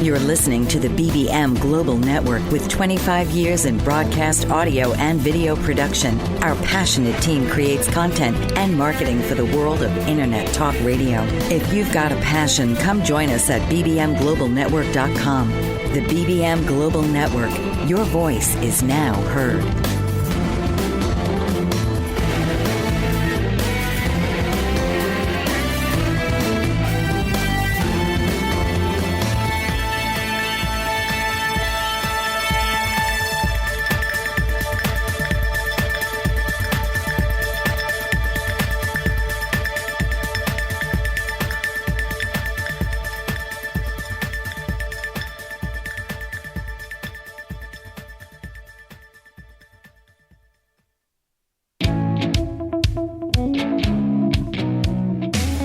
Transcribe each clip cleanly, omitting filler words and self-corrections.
You're listening to the BBM Global Network with 25 years in broadcast audio and video production. Our passionate team creates content and marketing for the world of Internet Talk Radio. If you've got a passion, come join us at bbmglobalnetwork.com. The BBM Global Network. Your voice is now heard.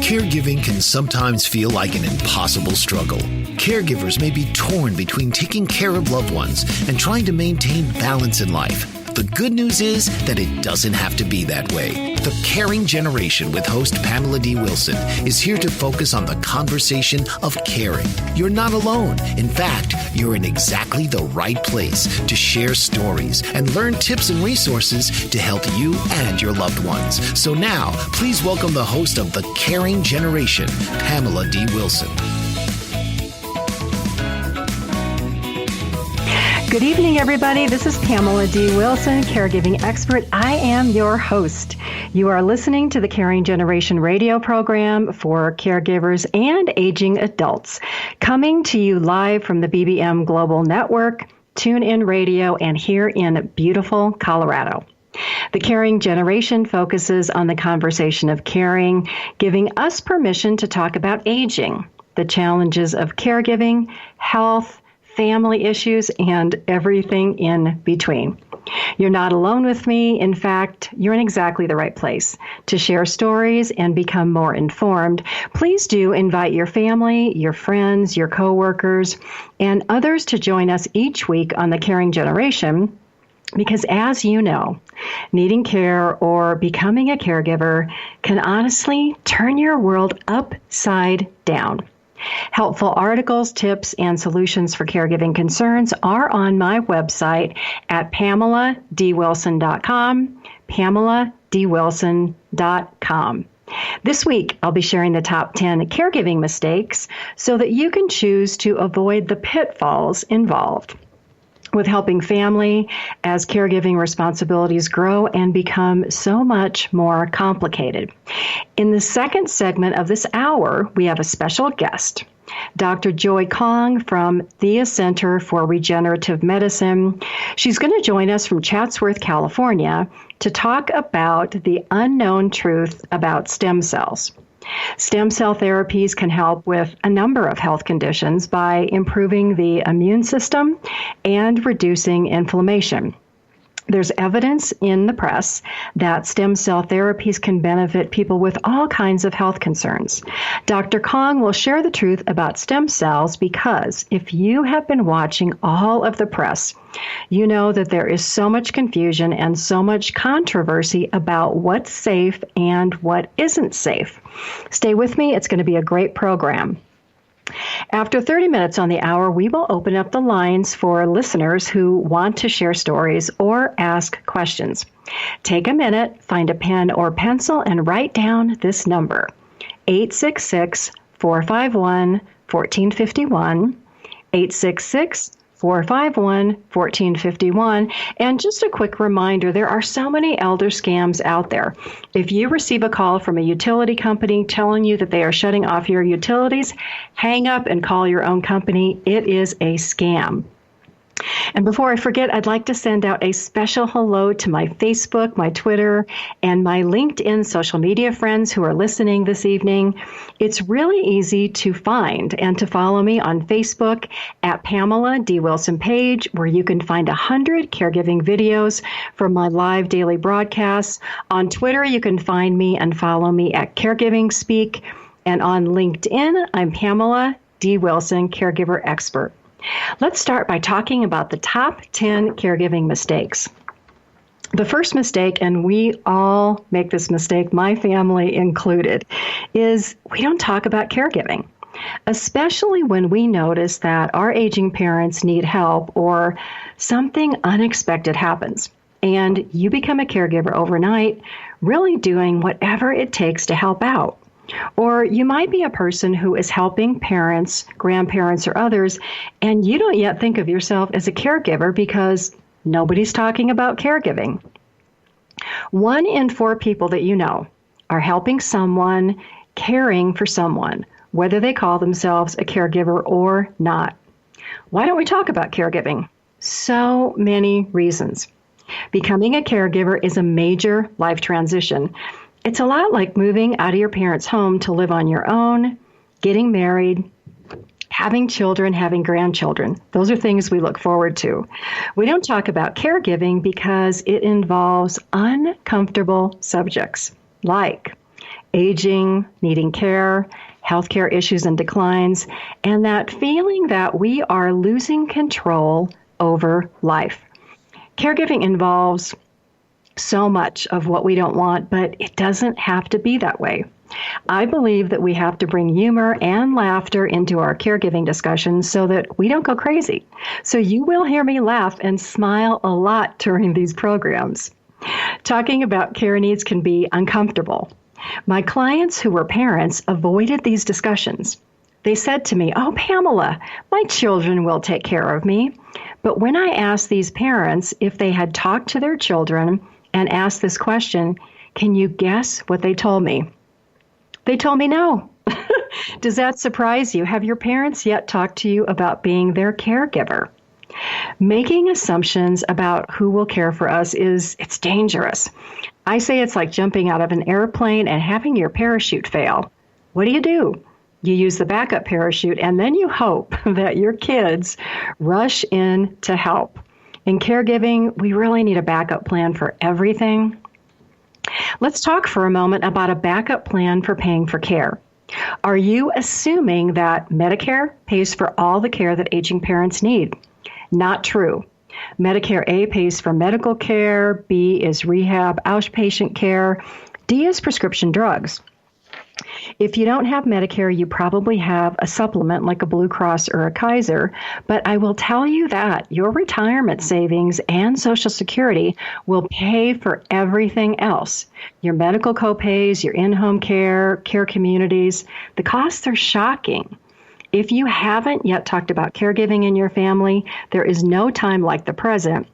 Caregiving can sometimes feel like an impossible struggle. Caregivers may be torn between taking care of loved ones and trying to maintain balance in life. The good news is that it doesn't have to be that way. The Caring Generation with host Pamela D. Wilson is here to focus on the conversation of caring. You're not alone. In fact, you're in exactly the right place to share stories and learn tips and resources to help you and your loved ones. So now, please welcome the host of The Caring Generation, Pamela D. Wilson. Good evening, everybody. This is Pamela D. Wilson, caregiving expert. I am your host. You are listening to the Caring Generation radio program for caregivers and aging adults, coming to you live from the BBM Global Network, TuneIn Radio, and here in beautiful Colorado. The Caring Generation focuses on the conversation of caring, giving us permission to talk about aging, the challenges of caregiving, health, family issues, and everything in between. You're not alone with me. In fact, you're in exactly the right place to share stories and become more informed. Please do invite your family, your friends, your coworkers, and others to join us each week on the Caring Generation, because as you know, needing care or becoming a caregiver can honestly turn your world upside down. Helpful articles, tips, and solutions for caregiving concerns are on my website at PamelaDWilson.com, PamelaDWilson.com. This week, I'll be sharing the top 10 caregiving mistakes so that you can choose to avoid the pitfalls involved with helping family as caregiving responsibilities grow and become so much more complicated. In the second segment of this hour, we have a special guest, Dr. Joy Kong from Thea Center for Regenerative Medicine. She's going to join us from Chatsworth, California, to talk about the unknown truth about stem cells. Stem cell therapies can help with a number of health conditions by improving the immune system and reducing inflammation. There's evidence in the press that stem cell therapies can benefit people with all kinds of health concerns. Dr. Kong will share the truth about stem cells because if you have been watching all of the press, you know that there is so much confusion and so much controversy about what's safe and what isn't safe. Stay with me. It's going to be a great program. After 30 minutes on the hour, we will open up the lines for listeners who want to share stories or ask questions. Take a minute, find a pen or pencil, and write down this number, 866-451-1451, 866-451-1451. And just a quick reminder, there are so many elder scams out there. If you receive a call from a utility company telling you that they are shutting off your utilities, hang up and call your own company. It is a scam. And before I forget, I'd like to send out a special hello to my Facebook, my Twitter, and my LinkedIn social media friends who are listening this evening. It's really easy to find and to follow me on Facebook at Pamela D. Wilson page, where you can find 100 caregiving videos from my live daily broadcasts. On Twitter, you can find me and follow me at Caregiving Speak. And on LinkedIn, I'm Pamela D. Wilson, caregiver expert. Let's start by talking about the top 10 caregiving mistakes. The first mistake, and we all make this mistake, my family included, is we don't talk about caregiving. especially when we notice that our aging parents need help or something unexpected happens. And you become a caregiver overnight, really doing whatever it takes to help out. Or you might be a person who is helping parents, grandparents, or others, and you don't yet think of yourself as a caregiver because nobody's talking about caregiving. 1 in 4 people that you know are helping someone, caring for someone, whether they call themselves a caregiver or not. Why don't we talk about caregiving? So many reasons. Becoming a caregiver is a major life transition. It's a lot like moving out of your parents' home to live on your own, getting married, having children, having grandchildren. Those are things we look forward to. We don't talk about caregiving because it involves uncomfortable subjects like aging, needing care, healthcare issues and declines, and that feeling that we are losing control over life. Caregiving involves so much of what we don't want, but it doesn't have to be that way. I believe that we have to bring humor and laughter into our caregiving discussions so that we don't go crazy. So you will hear me laugh and smile a lot during these programs. Talking about care needs can be uncomfortable. My clients who were parents avoided these discussions. They said to me, "Oh, Pamela, my children will take care of me." But when I asked these parents if they had talked to their children and asked this question, can you guess what they told me? They told me no. Does that surprise you? Have your parents yet talked to you about being their caregiver? Making assumptions about who will care for us it's dangerous. I say it's like jumping out of an airplane and having your parachute fail. What do? You use the backup parachute, and then you hope that your kids rush in to help. In caregiving, we really need a backup plan for everything. Let's talk for a moment about a backup plan for paying for care. Are you assuming that Medicare pays for all the care that aging parents need? Not true. Medicare A pays for medical care, B is rehab, outpatient care, D is prescription drugs. If you don't have Medicare, you probably have a supplement like a Blue Cross or a Kaiser, but I will tell you that your retirement savings and Social Security will pay for everything else. Your medical copays, your in-home care, care communities, the costs are shocking. If you haven't yet talked about caregiving in your family, there is no time like the present.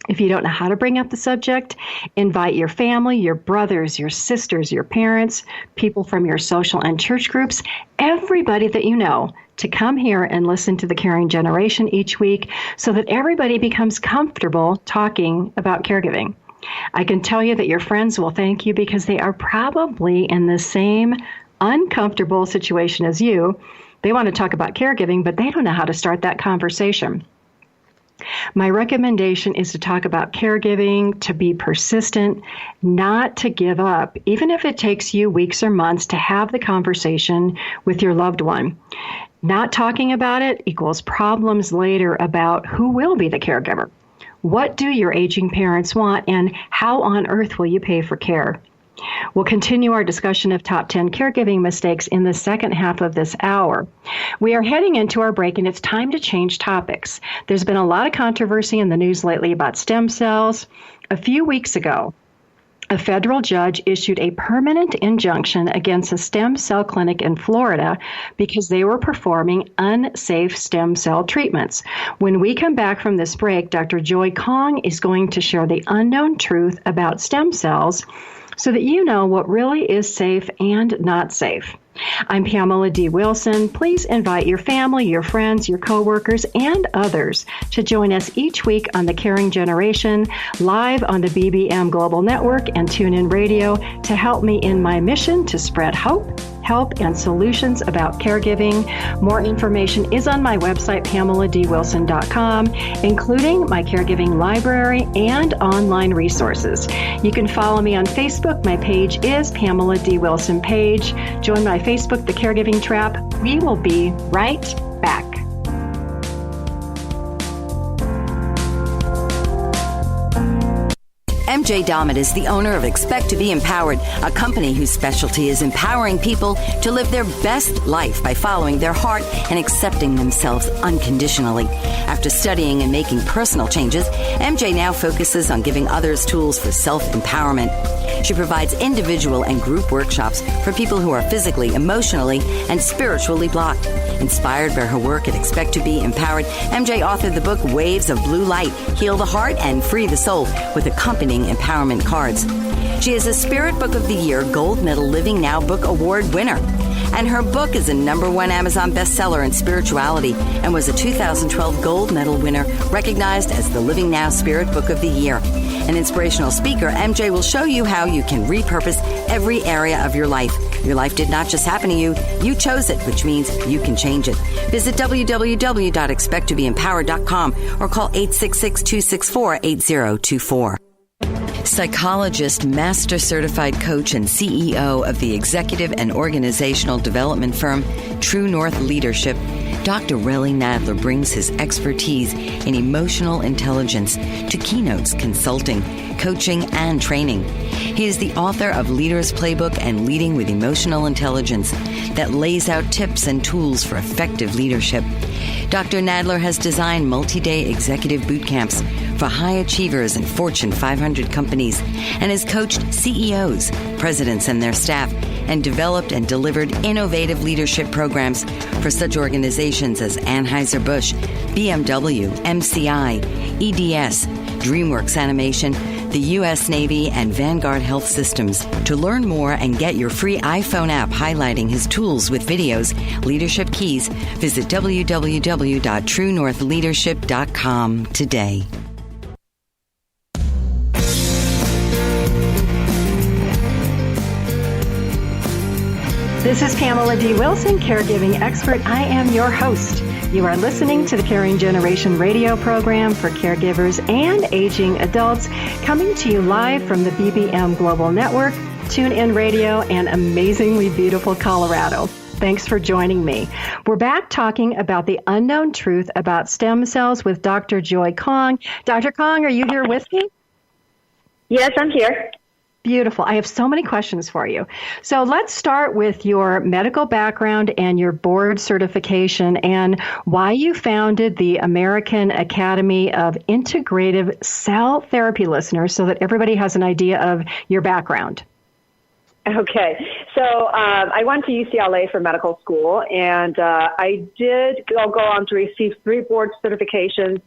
If you don't know how to bring up the subject, invite your family, your brothers, your sisters, your parents, people from your social and church groups, everybody that you know, to come here and listen to the Caring Generation each week so that everybody becomes comfortable talking about caregiving. I can tell you that your friends will thank you because they are probably in the same uncomfortable situation as you. They want to talk about caregiving, but they don't know how to start that conversation. My recommendation is to talk about caregiving, to be persistent, not to give up, even if it takes you weeks or months to have the conversation with your loved one. Not talking about it equals problems later about who will be the caregiver. What do your aging parents want, and how on earth will you pay for care? We'll continue our discussion of top 10 caregiving mistakes in the second half of this hour. We are heading into our break, and it's time to change topics. There's been a lot of controversy in the news lately about stem cells. A few weeks ago, a federal judge issued a permanent injunction against a stem cell clinic in Florida because they were performing unsafe stem cell treatments. When we come back from this break, Dr. Joy Kong is going to share the unknown truth about stem cells so that you know what really is safe and not safe. I'm Pamela D. Wilson. Please invite your family, your friends, your coworkers, and others to join us each week on the Caring Generation, live on the BBM Global Network and TuneIn Radio to help me in my mission to spread hope, help, and solutions about caregiving. More information is on my website, PamelaDWilson.com, including my caregiving library and online resources. You can follow me on Facebook. My page is Pamela D. Wilson Page. Join my Facebook, The Caregiving Trap. We will be right back. MJ Dommett is the owner of Expect to be Empowered, a company whose specialty is empowering people to live their best life by following their heart and accepting themselves unconditionally. After studying and making personal changes, MJ now focuses on giving others tools for self-empowerment. She provides individual and group workshops for people who are physically, emotionally, and spiritually blocked. Inspired by her work at Expect to be Empowered, MJ authored the book Waves of Blue Light, Heal the Heart and Free the Soul, with accompanying empowerment cards. She is a Spirit Book of the Year Gold Medal Living Now Book Award winner. And her book is a #1 Amazon bestseller in spirituality and was a 2012 Gold Medal winner, recognized as the Living Now Spirit Book of the Year. An inspirational speaker, MJ will show you how you can repurpose every area of your life. Your life did not just happen to you. You chose it, which means you can change it. Visit www.expecttobeempowered.com or call 866-264-8024. Psychologist, master certified coach, and CEO of the executive and organizational development firm True North Leadership, Dr. Relly Nadler brings his expertise in emotional intelligence to Keynotes consulting, coaching, and training. He is the author of Leader's Playbook and Leading with Emotional Intelligence that lays out tips and tools for effective leadership. Dr. Nadler has designed multi-day executive boot camps for high achievers in Fortune 500 companies and has coached CEOs, presidents, and their staff, and developed and delivered innovative leadership programs for such organizations as Anheuser-Busch, BMW, MCI, EDS, DreamWorks Animation, the U.S. Navy, and Vanguard Health Systems. To learn more and get your free iPhone app highlighting his tools with videos, leadership keys, visit www.truenorthleadership.com today. This is Pamela D. Wilson, caregiving expert. I am your host. You are listening to the Caring Generation radio program for caregivers and aging adults, coming to you live from the BBM Global Network, TuneIn Radio, and amazingly beautiful Colorado. Thanks for joining me. We're back talking about the unknown truth about stem cells with Dr. Joy Kong. Dr. Kong, are you here with me? Yes, I'm here. Beautiful. I have so many questions for you. So let's start with your medical background and your board certification and why you founded the American Academy of Integrative Cell Therapy listeners so that everybody has an idea of your background. Okay. So I went to UCLA for medical school, and I did go on to receive 3 board certifications.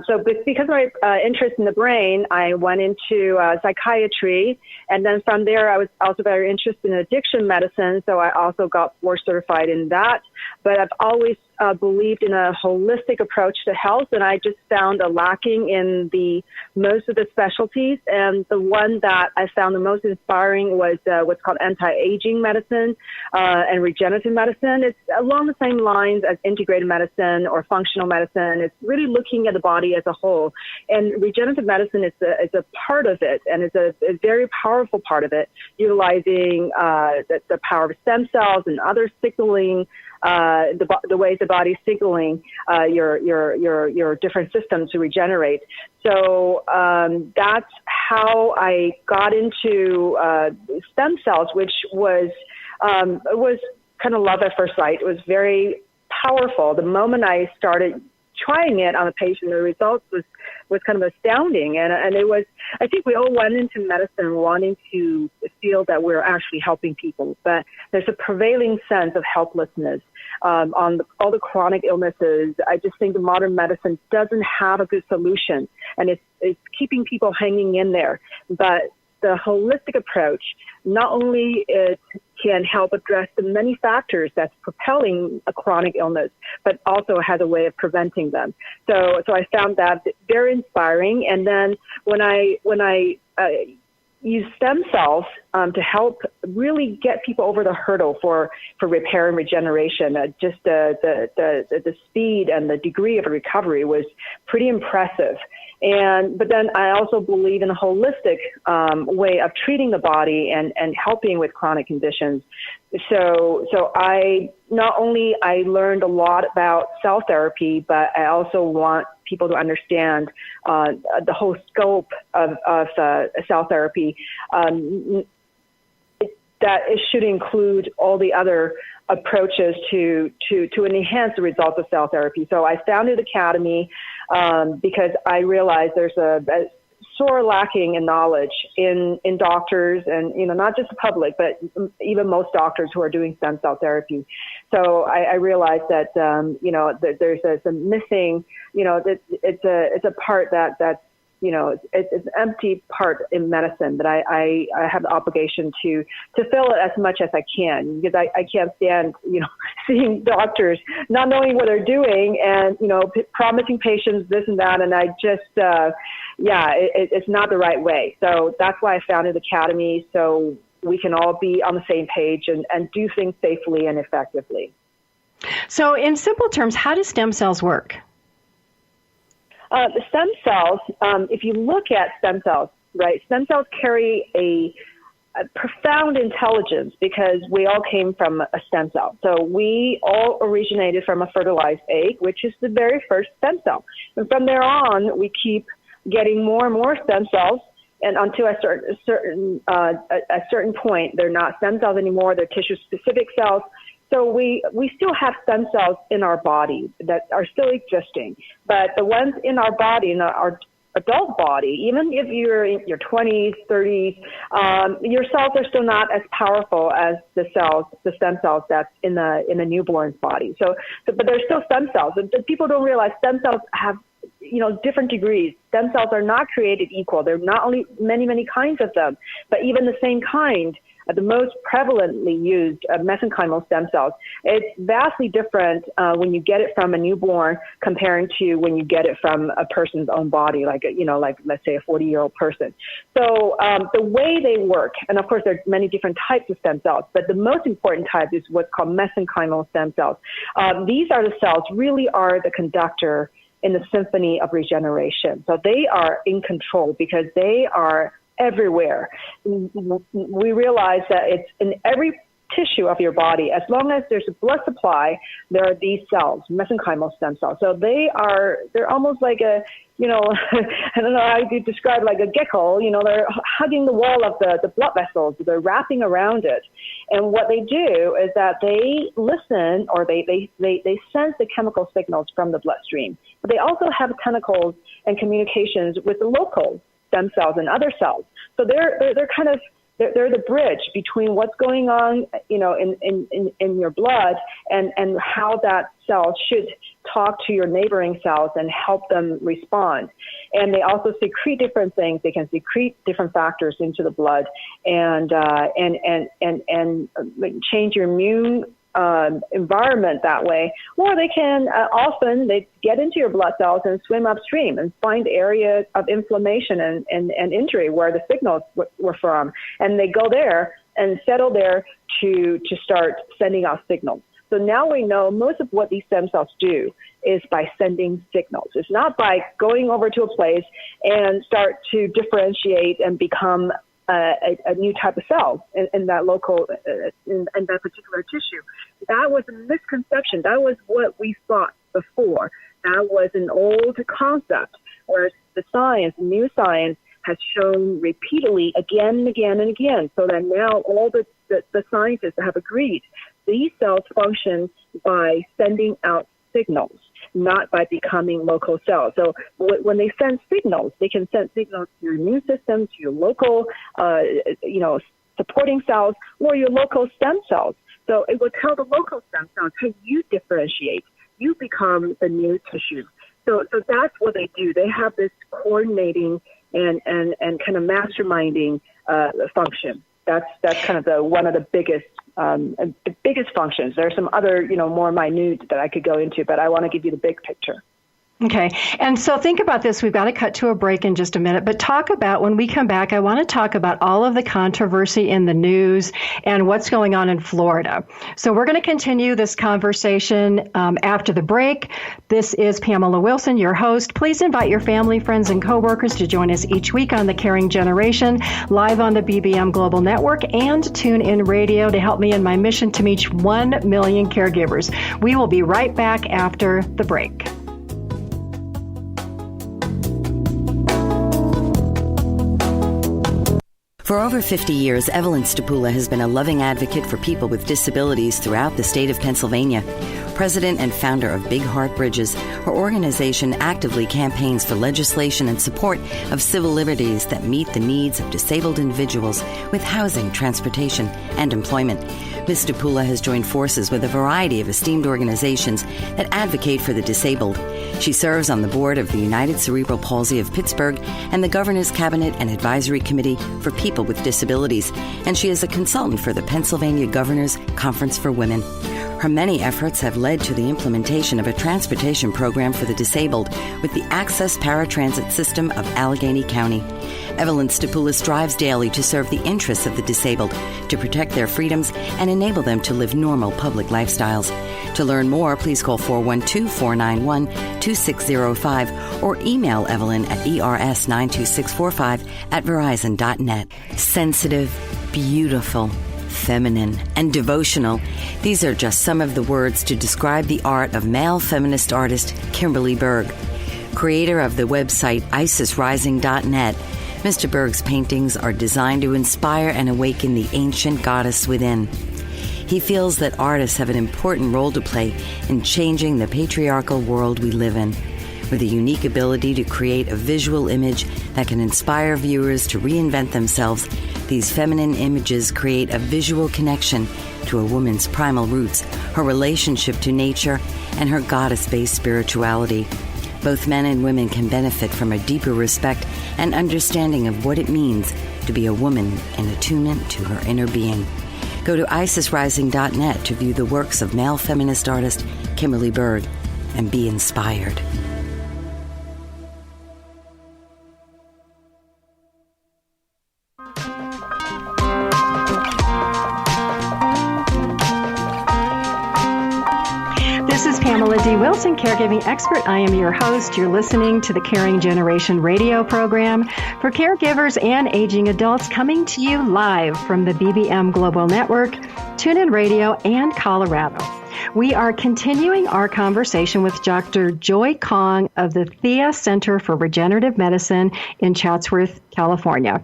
So because of my interest in the brain, I went into psychiatry, and then from there I was also very interested in addiction medicine, so I also got board certified in that. But I've always believed in a holistic approach to health, and I just found a lacking in most of the specialties. And the one that I found the most inspiring was what's called anti-aging medicine and regenerative medicine. It's along the same lines as integrated medicine or functional medicine. It's really looking at the body as a whole. And regenerative medicine is a part of it, and it's a very powerful part of it, utilizing the power of stem cells and other signaling, the ways the body's signaling your different systems to regenerate. So that's how I got into stem cells, which was kind of love at first sight. It was very powerful. The moment I started trying it on a patient, the results was kind of astounding. And it was, I think we all went into medicine wanting to feel that we're actually helping people, but there's a prevailing sense of helplessness on all the chronic illnesses. I just think the modern medicine doesn't have a good solution, and it's keeping people hanging in there. But the holistic approach, not only it can help address the many factors that's propelling a chronic illness, but also has a way of preventing them. So I found that very inspiring. And then when I use stem cells to help really get people over the hurdle for repair and regeneration, just the speed and the degree of recovery was pretty impressive. But then I also believe in a holistic way of treating the body and helping with chronic conditions. So I not only I learned a lot about cell therapy, but I also want people to understand the whole scope of cell therapy, that it should include all the other approaches to enhance the results of cell therapy. So I founded Academy because I realized there's a sore lacking in knowledge in doctors and, not just the public, but even most doctors who are doing stem cell therapy. So I realized that, there's a missing, it's a part that's, it's an empty part in medicine that I have the obligation to fill it as much as I can, because I can't stand, seeing doctors not knowing what they're doing and, promising patients this and that. And I just, it's not the right way. So that's why I founded Academy, so we can all be on the same page and do things safely and effectively. So in simple terms, how do stem cells work? The stem cells, if you look at stem cells, right, stem cells carry a profound intelligence because we all came from a stem cell. So we all originated from a fertilized egg, which is the very first stem cell. And from there on, we keep getting more and more stem cells, and until a certain point, they're not stem cells anymore, they're tissue-specific cells. So we still have stem cells in our body that are still existing, but the ones in our body, in our adult body, even if you're in your 20s, 30s, your cells are still not as powerful as the stem cells that's in the newborn's body. But there's still stem cells. And people don't realize stem cells have different degrees. Stem cells are not created equal. There are not only many, many kinds of them, but even the same kind, the most prevalently used mesenchymal stem cells, it's vastly different when you get it from a newborn comparing to when you get it from a person's own body, like let's say a 40-year-old person. So the way they work, and of course there are many different types of stem cells, but the most important type is what's called mesenchymal stem cells. These are the cells really are the conductor in the symphony of regeneration. So they are in control because they are everywhere. We realize that it's in every tissue of your body. As long as there's a blood supply, there are these cells, mesenchymal stem cells. So they're almost like a, I don't know how you describe, like a gecko, they're hugging the wall of the blood vessels, they're wrapping around it. And what they do is that they listen, or they sense the chemical signals from the bloodstream. But they also have tentacles and communications with the local stem cells and other cells. So they're the bridge between what's going on, in your blood and how that cell should talk to your neighboring cells and help them respond. And they also secrete different things. They can secrete different factors into the blood and change your immune environment that way, or they can often they get into your blood cells and swim upstream and find areas of inflammation and injury where the signals were from, and they go there and settle there to start sending out signals. So now we know most of what these stem cells do is by sending signals. It's not by going over to a place and start to differentiate and become a new type of cell in that local, in that particular tissue. That was a misconception. That was what we thought before. That was an old concept, whereas the new science has shown repeatedly again and again and again, so that now all the scientists have agreed these cells function by sending out signals, not by becoming local cells. So when they send signals, they can send signals to your immune system, to your local, supporting cells, or your local stem cells. So it will tell the local stem cells, hey, you differentiate, you become the new tissue. So that's what they do. They have this coordinating and kind of masterminding function. That's kind of one of the biggest functions. There are some other, more minute that I could go into, but I want to give you the big picture. Okay. And so think about this. We've got to cut to a break in just a minute, but talk about, when we come back, I want to talk about all of the controversy in the news and what's going on in Florida. So we're going to continue this conversation after the break. This is Pamela Wilson, your host. Please invite your family, friends, and coworkers to join us each week on The Caring Generation, live on the BBM Global Network and TuneIn Radio to help me in my mission to reach 1 million caregivers. We will be right back after the break. For over 50 years, Evelyn Stapula has been a loving advocate for people with disabilities throughout the state of Pennsylvania. President and founder of Big Heart Bridges, her organization actively campaigns for legislation and support of civil liberties that meet the needs of disabled individuals with housing, transportation, and employment. Ms. Stapula has joined forces with a variety of esteemed organizations that advocate for the disabled. She serves on the board of the United Cerebral Palsy of Pittsburgh and the Governor's Cabinet and Advisory Committee for People with Disabilities, and she is a consultant for the Pennsylvania Governor's Conference for Women. Her many efforts have led to the implementation of a transportation program for the disabled with the Access Paratransit System of Allegheny County. Evelyn Stapula strives daily to serve the interests of the disabled, to protect their freedoms, and enable them to live normal public lifestyles. To learn more, please call 412-491-2605 or email Evelyn at ers92645@verizon.net. Sensitive, beautiful, feminine, and devotional. These are just some of the words to describe the art of male feminist artist Kimberly Berg. Creator of the website IsisRising.net, Mr. Berg's paintings are designed to inspire and awaken the ancient goddess within. He feels that artists have an important role to play in changing the patriarchal world we live in. With a unique ability to create a visual image that can inspire viewers to reinvent themselves, these feminine images create a visual connection to a woman's primal roots, her relationship to nature, and her goddess-based spirituality. Both men and women can benefit from a deeper respect and understanding of what it means to be a woman in attunement to her inner being. Go to IsisRising.net to view the works of male feminist artist Kimberly Berg and be inspired. This is Pamela D. Wilson, caregiving expert. I am your host. You're listening to the Caring Generation radio program for caregivers and aging adults, coming to you live from the BBM Global Network, TuneIn Radio, and Colorado. We are continuing our conversation with Dr. Joy Kong of the Thea Center for Regenerative Medicine in Chatsworth, California.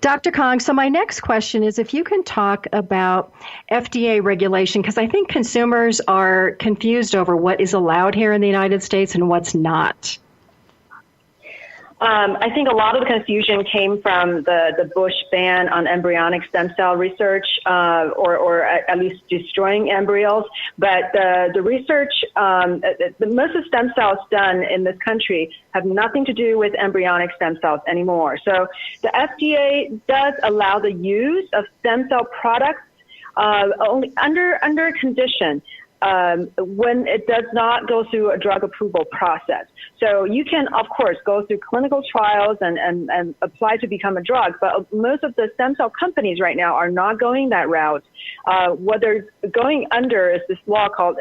Dr. Kong, so my next question is if you can talk about FDA regulation, because I think consumers are confused over what is allowed here in the United States and what's not. I think a lot of the confusion came from the Bush ban on embryonic stem cell research, or at least destroying embryos. But the research, most of the stem cells done in this country have nothing to do with embryonic stem cells anymore. So the FDA does allow the use of stem cell products only under a condition. When it does not go through a drug approval process. So you can, of course, go through clinical trials and apply to become a drug, but most of the stem cell companies right now are not going that route. What they're going under is this law called,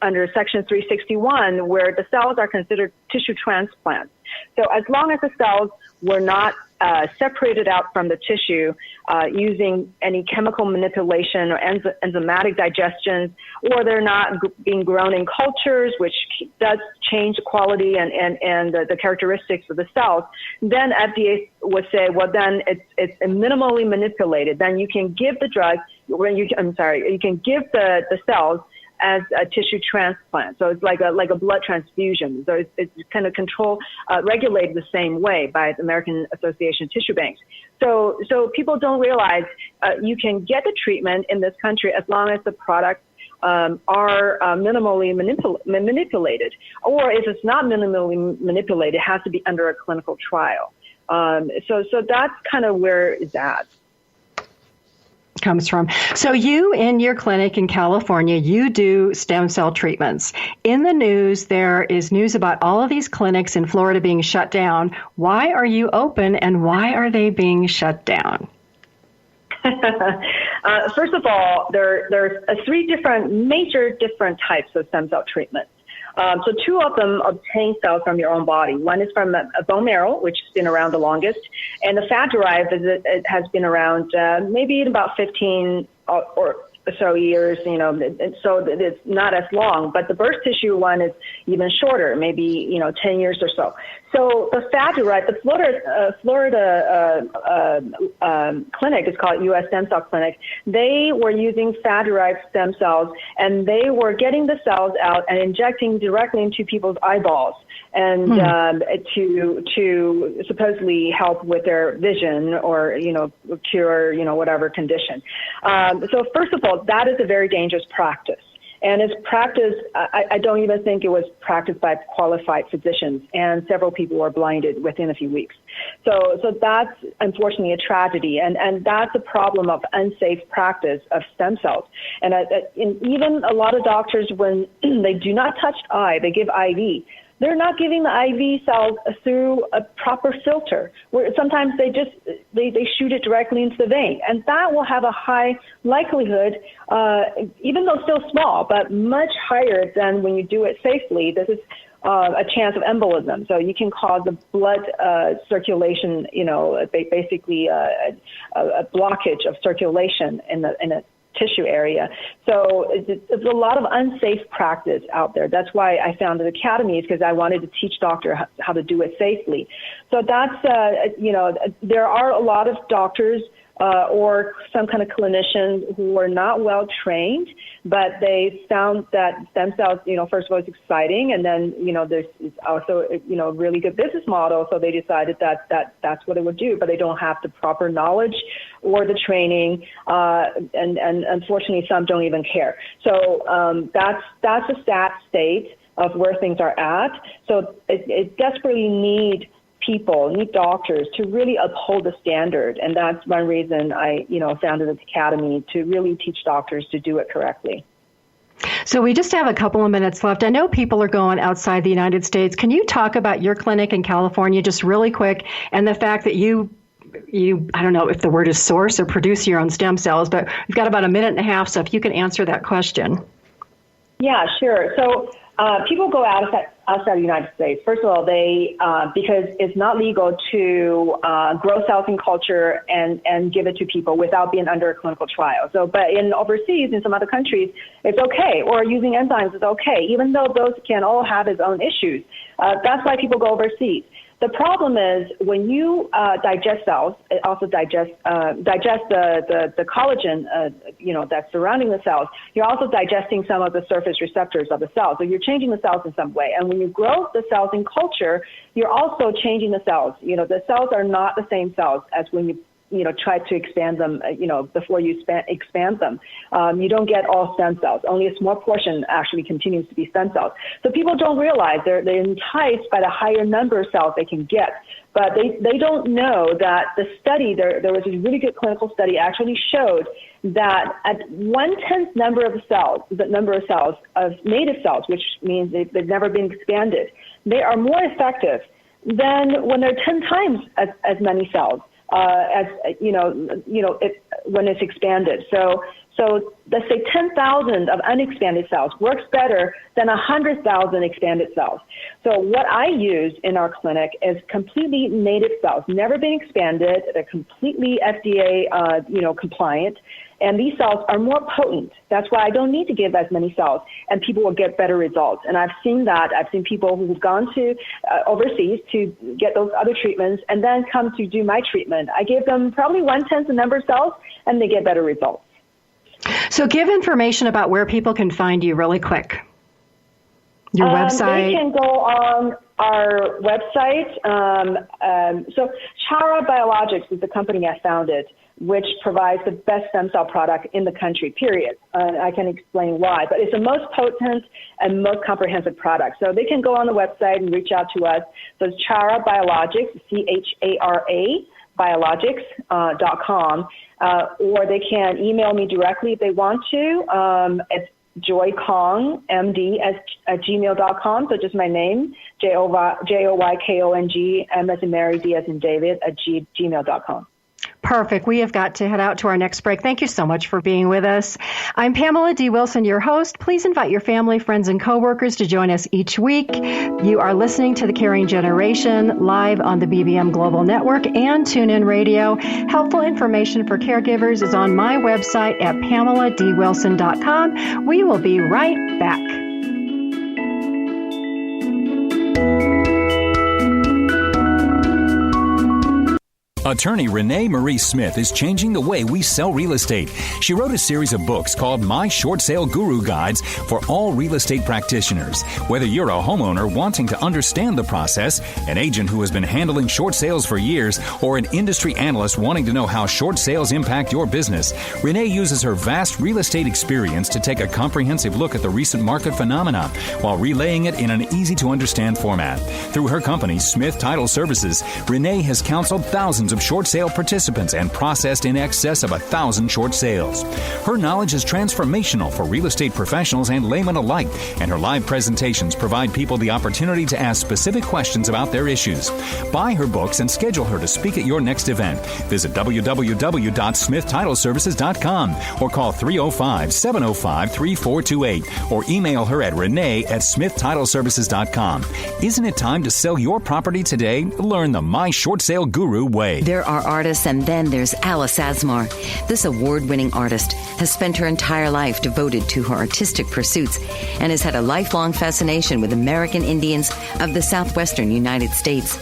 under Section 361, where the cells are considered tissue transplants. So as long as the cells were not separated out from the tissue using any chemical manipulation or enzymatic digestion, or they're not being grown in cultures, which does change the quality and the characteristics of the cells, then FDA would say, well, then it's minimally manipulated. Then you can give the drug, you can give the cells as a tissue transplant. So it's like a blood transfusion. So it's kind of regulated the same way by the American Association of Tissue Banks. So people don't realize you can get the treatment in this country as long as the products are minimally manipulated. Or if it's not minimally manipulated, it has to be under a clinical trial. So that's kind of where it's at. Comes from. So you, in your clinic in California, you do stem cell treatments. In the news, there is news about all of these clinics in Florida being shut down. Why are you open and why are they being shut down? First of all, there's three major different types of stem cell treatments. So two of them obtain cells from your own body. One is from a bone marrow, which has been around the longest, and the fat derived it has been around maybe about 15 or so years, so it's not as long. But the burst tissue one is even shorter, maybe 10 years or so. So the fat-derived, the Florida clinic is called U.S. Stem Cell Clinic. They were using fat-derived stem cells, and they were getting the cells out and injecting directly into people's eyeballs, and to supposedly help with their vision or cure whatever condition. So first of all, that is a very dangerous practice. And it's practiced, I don't even think it was practiced by qualified physicians, and several people were blinded within a few weeks. So that's unfortunately a tragedy, and that's a problem of unsafe practice of stem cells. And even a lot of doctors, when they do not touch eye, they give IV. They're not giving the IV cells through a proper filter, where sometimes they shoot it directly into the vein. And that will have a high likelihood, even though still small, but much higher than when you do it safely. This is a chance of embolism. So you can cause the blood circulation, basically a blockage of circulation in a tissue area. So it's a lot of unsafe practice out there. That's why I founded academies, because I wanted to teach doctors how to do it safely. So that's, there are a lot of doctors or some kind of clinicians who are not well trained, but they found that stem cells, first of all, it's exciting, and then, there's also, a really good business model, so they decided that's what it would do, but they don't have the proper knowledge or the training, and unfortunately, some don't even care. So that's a sad state of where things are at. So it desperately need doctors to really uphold the standard. And that's one reason I, founded the academy, to really teach doctors to do it correctly. So we just have a couple of minutes left. I know people are going outside the United States. Can you talk about your clinic in California just really quick, and the fact that you I don't know if the word is source or produce your own stem cells, but we've got about a minute and a half, so if you can answer that question. Yeah, sure. So people go outside the United States. First of all, they because it's not legal to grow cells in culture and give it to people without being under a clinical trial. So, but in overseas, in some other countries, it's okay, or using enzymes is okay, even though those can all have its own issues. That's why people go overseas. The problem is when you digest cells, it also digest the collagen, that's surrounding the cells. You're also digesting some of the surface receptors of the cells. So you're changing the cells in some way. And when you grow the cells in culture, you're also changing the cells. The cells are not the same cells as when you try to expand them, before you expand them. You don't get all stem cells. Only a small portion actually continues to be stem cells. So people don't realize they're enticed by the higher number of cells they can get. But they don't know that the study, there was a really good clinical study, actually showed that at 1/10 number of cells, the number of cells of native cells, which means they've never been expanded, they are more effective than when they're 10 times as many cells. When it's expanded. So let's say 10,000 of unexpanded cells works better than 100,000 expanded cells. So what I use in our clinic is completely native cells, never been expanded. They're completely FDA, compliant. And these cells are more potent. That's why I don't need to give as many cells, and people will get better results. And I've seen that. I've seen people who've gone to overseas to get those other treatments and then come to do my treatment. I give them probably 1/10 the number of cells, and they get better results. So give information about where people can find you really quick. Your website. They can go on our website. So Chara Biologics is the company I founded, which provides the best stem cell product in the country, period. I can explain why, but it's the most potent and most comprehensive product. So they can go on the website and reach out to us. So it's Chara Biologics, CHARA, biologics.com, or they can email me directly if they want to. It's joykongmd@gmail.com. So just my name, JOYKONG, M as in Mary, D as in David, @gmail.com. Perfect. We have got to head out to our next break. Thank you so much for being with us. I'm Pamela D. Wilson, your host. Please invite your family, friends, and coworkers to join us each week. You are listening to The Caring Generation live on the BBM Global Network and TuneIn Radio. Helpful information for caregivers is on my website at PamelaDWilson.com. We will be right back. Attorney Renee Marie Smith is changing the way we sell real estate. She wrote a series of books called My Short Sale Guru Guides for all real estate practitioners. Whether you're a homeowner wanting to understand the process, an agent who has been handling short sales for years, or an industry analyst wanting to know how short sales impact your business, Renee uses her vast real estate experience to take a comprehensive look at the recent market phenomena while relaying it in an easy-to-understand format. Through her company, Smith Title Services, Renee has counseled thousands of short sale participants and processed in excess of 1,000 short sales. Her knowledge is transformational for real estate professionals and laymen alike, and her live presentations provide people the opportunity to ask specific questions about their issues. Buy her books and schedule her to speak at your next event. Visit www.smithtitleservices.com or call 305-705-3428 or email her at renee@smithtitleservices.com. Isn't it time to sell your property today? Learn the My Short Sale Guru way. There are artists, and then there's Alice Asmar. This award-winning artist has spent her entire life devoted to her artistic pursuits and has had a lifelong fascination with American Indians of the southwestern United States.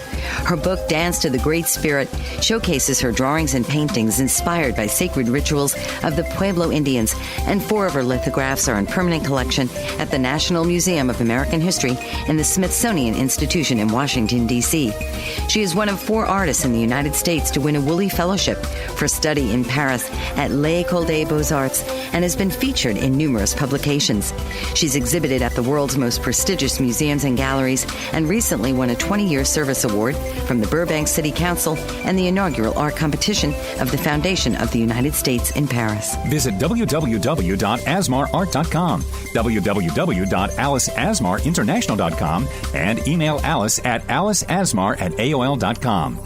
Her book, Dance to the Great Spirit, showcases her drawings and paintings inspired by sacred rituals of the Pueblo Indians, and 4 of her lithographs are in permanent collection at the National Museum of American History in the Smithsonian Institution in Washington, D.C. She is one of 4 artists in the United States to win a Woolley Fellowship for study in Paris at l'École des Beaux-Arts and has been featured in numerous publications. She's exhibited at the world's most prestigious museums and galleries and recently won a 20-year service award from the Burbank City Council and the inaugural art competition of the Foundation of the United States in Paris. Visit www.asmarart.com, www.aliceasmarinternational.com, and email Alice at aliceasmar@aol.com.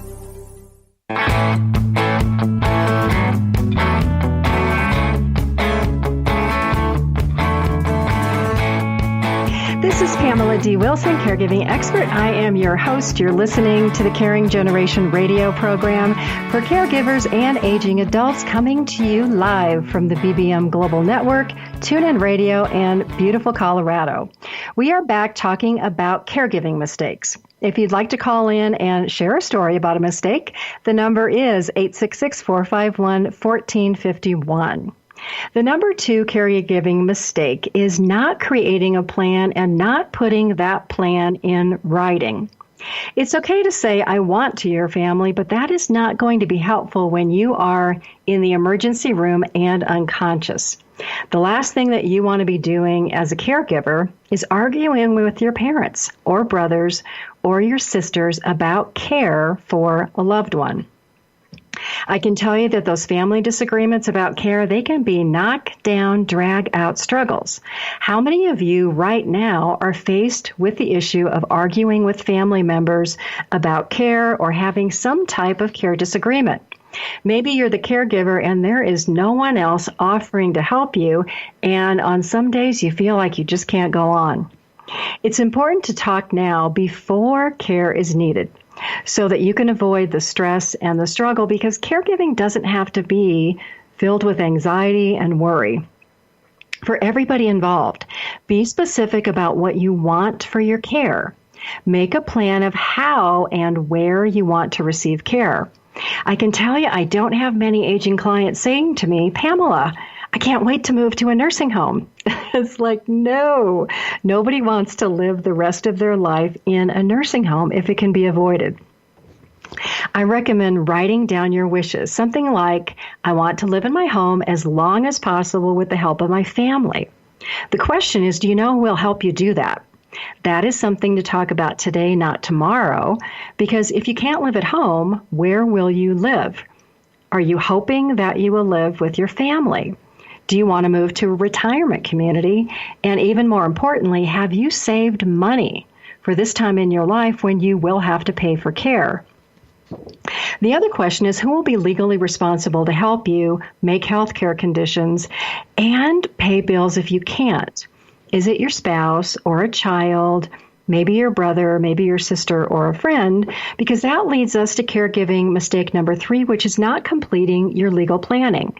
This is Pamela D. Wilson, caregiving expert. I am your host. You're listening to the Caring Generation radio program for caregivers and aging adults, coming to you live from the BBM Global Network, TuneIn Radio, and beautiful Colorado. We are back talking about caregiving mistakes. If you'd like to call in and share a story about a mistake, the number is 866-451-1451. The number 2 caregiving mistake is not creating a plan and not putting that plan in writing. It's okay to say, I want to your family, but that is not going to be helpful when you are in the emergency room and unconscious. The last thing that you want to be doing as a caregiver is arguing with your parents or brothers or your sisters about care for a loved one. I can tell you that those family disagreements about care, they can be knock down, drag out struggles. How many of you right now are faced with the issue of arguing with family members about care or having some type of care disagreement? Maybe you're the caregiver and there is no one else offering to help you, and on some days you feel like you just can't go on. It's important to talk now before care is needed, so that you can avoid the stress and the struggle, because caregiving doesn't have to be filled with anxiety and worry. For everybody involved, be specific about what you want for your care. Make a plan of how and where you want to receive care. I can tell you, I don't have many aging clients saying to me, Pamela, I can't wait to move to a nursing home. It's like, no, nobody wants to live the rest of their life in a nursing home if it can be avoided. I recommend writing down your wishes, something like, I want to live in my home as long as possible with the help of my family. The question is, do you know who will help you do that? That is something to talk about today, not tomorrow, because if you can't live at home, where will you live? Are you hoping that you will live with your family? Do you want to move to a retirement community? And even more importantly, have you saved money for this time in your life when you will have to pay for care? The other question is, who will be legally responsible to help you make health care conditions and pay bills if you can't? Is it your spouse or a child, maybe your brother, maybe your sister or a friend? Because that leads us to caregiving mistake number 3, which is not completing your legal planning.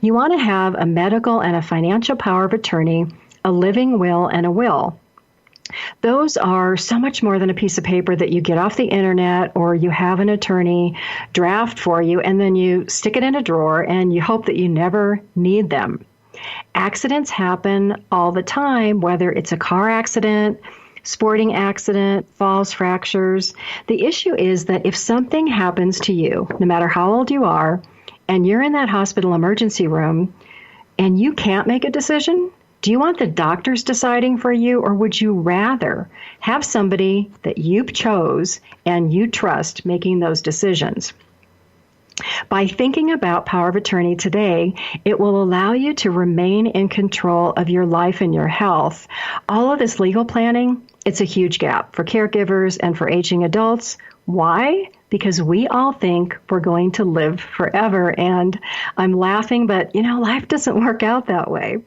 You want to have a medical and a financial power of attorney, a living will, and a will. Those are so much more than a piece of paper that you get off the internet or you have an attorney draft for you and then you stick it in a drawer and you hope that you never need them. Accidents happen all the time, whether it's a car accident, sporting accident, falls, fractures. The issue is that if something happens to you, no matter how old you are, and you're in that hospital emergency room and you can't make a decision, do you want the doctors deciding for you, or would you rather have somebody that you chose and you trust making those decisions? By thinking about power of attorney today, it will allow you to remain in control of your life and your health. All of this legal planning, it's a huge gap for caregivers and for aging adults. Why? Because we all think we're going to live forever. And I'm laughing, but life doesn't work out that way.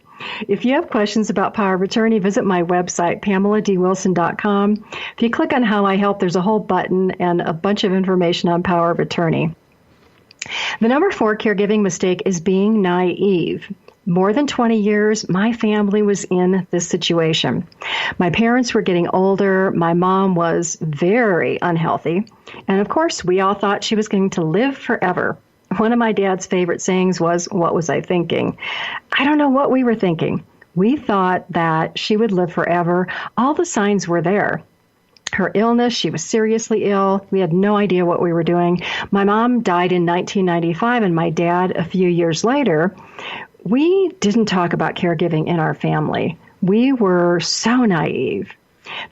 If you have questions about power of attorney, visit my website, PamelaDWilson.com. If you click on How I Help, there's a whole button and a bunch of information on power of attorney. The number 4 caregiving mistake is being naive. More than 20 years, my family was in this situation. My parents were getting older. My mom was very unhealthy. And of course, we all thought she was going to live forever. One of my dad's favorite sayings was, "What was I thinking?" I don't know what we were thinking. We thought that she would live forever. All the signs were there. Her illness, she was seriously ill. We had no idea what we were doing. My mom died in 1995 and my dad a few years later. We didn't talk about caregiving in our family. We were so naive.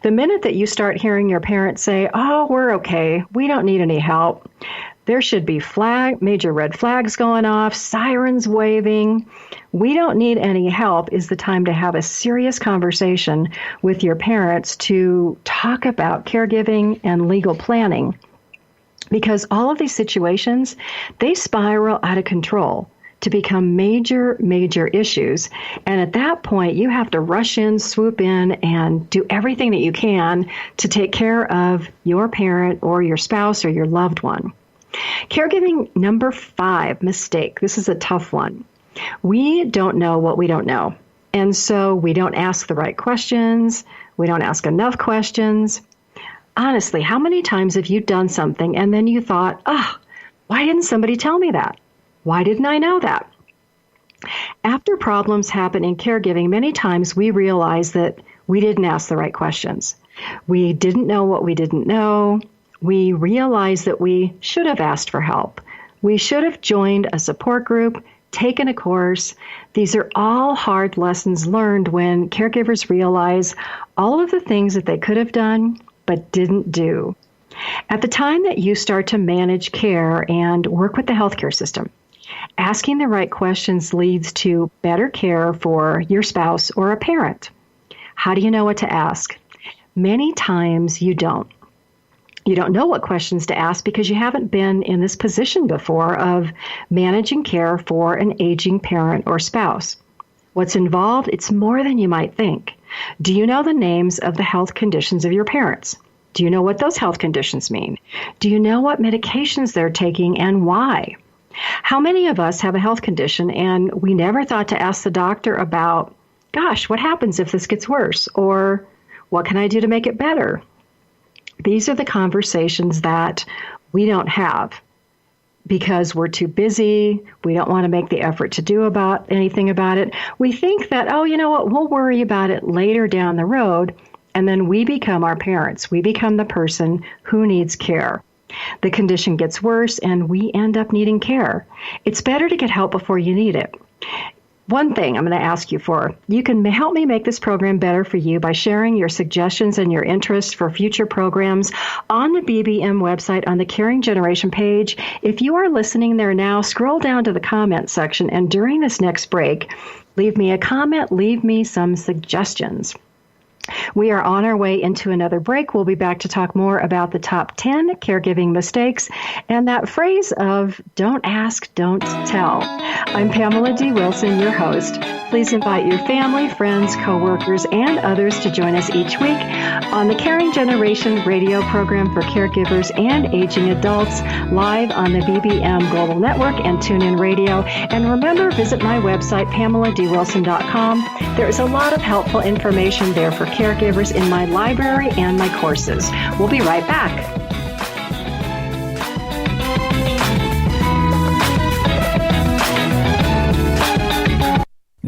The minute that you start hearing your parents say, "Oh, we're okay, we don't need any help," there should be major red flags going off, sirens waving. "We don't need any help" is the time to have a serious conversation with your parents to talk about caregiving and legal planning. Because all of these situations, they spiral out of control to become major, major issues. And at that point, you have to rush in, swoop in, and do everything that you can to take care of your parent or your spouse or your loved one. Caregiving number 5 mistake. This is a tough one. We don't know what we don't know. And so we don't ask the right questions. We don't ask enough questions. Honestly, how many times have you done something and then you thought, why didn't somebody tell me that? Why didn't I know that? After problems happen in caregiving, many times we realize that we didn't ask the right questions. We didn't know what we didn't know. We realize that we should have asked for help. We should have joined a support group, taken a course. These are all hard lessons learned when caregivers realize all of the things that they could have done but didn't do. At the time that you start to manage care and work with the healthcare system, asking the right questions leads to better care for your spouse or a parent. How do you know what to ask? Many times you don't. You don't know what questions to ask because you haven't been in this position before of managing care for an aging parent or spouse. What's involved? It's more than you might think. Do you know the names of the health conditions of your parents? Do you know what those health conditions mean? Do you know what medications they're taking and why? How many of us have a health condition and we never thought to ask the doctor about, gosh, what happens if this gets worse? Or what can I do to make it better? These are the conversations that we don't have because we're too busy. We don't want to make the effort to do anything about it. We think that, you know what, we'll worry about it later down the road. And then we become our parents. We become the person who needs care. The condition gets worse and we end up needing care. It's better to get help before you need it. One thing I'm going to ask you for, you can help me make this program better for you by sharing your suggestions and your interests for future programs on the BBM website on the Caring Generation page. If you are listening there now, scroll down to the comment section, and during this next break, leave me a comment, leave me some suggestions. We are on our way into another break. We'll be back to talk more about the top 10 caregiving mistakes and that phrase of don't ask, don't tell. I'm Pamela D. Wilson, your host. Please invite your family, friends, coworkers, and others to join us each week on the Caring Generation radio program for caregivers and aging adults, live on the BBM Global Network and TuneIn Radio. And remember, visit my website, PamelaDWilson.com. There is a lot of helpful information there for caregivers in my library and my courses. We'll be right back.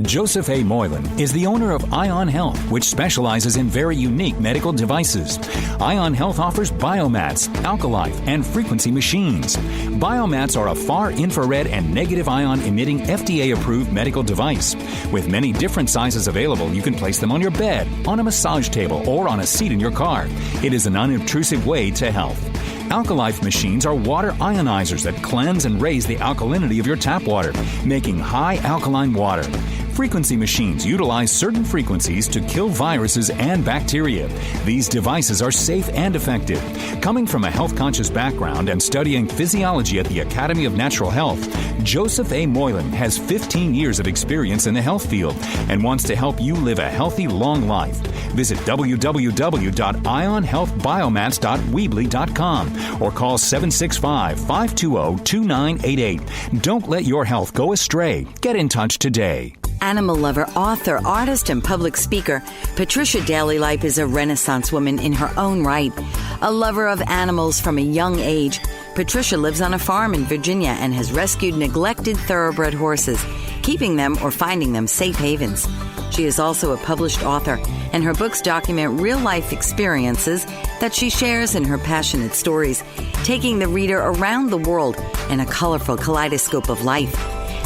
Joseph A. Moylan is the owner of Ion Health, which specializes in very unique medical devices. Ion Health offers biomats, alkalife, and frequency machines. Biomats are a far infrared and negative ion emitting FDA-approved medical device. With many different sizes available, you can place them on your bed, on a massage table, or on a seat in your car. It is an unobtrusive way to health. Alkalife machines are water ionizers that cleanse and raise the alkalinity of your tap water, making high alkaline water. Frequency machines utilize certain frequencies to kill viruses and bacteria. These devices are safe and effective. Coming from a health-conscious background and studying physiology at the Academy of Natural Health, Joseph A. Moylan has 15 years of experience in the health field and wants to help you live a healthy, long life. Visit www.ionhealthbiomats.weebly.com or call 765-520-2988. Don't let your health go astray. Get in touch today. Animal lover, author, artist, and public speaker, Patricia Daly-Lipe is a Renaissance woman in her own right. A lover of animals from a young age, Patricia lives on a farm in Virginia and has rescued neglected thoroughbred horses, keeping them or finding them safe havens. She is also a published author, and her books document real-life experiences that she shares in her passionate stories, taking the reader around the world in a colorful kaleidoscope of life.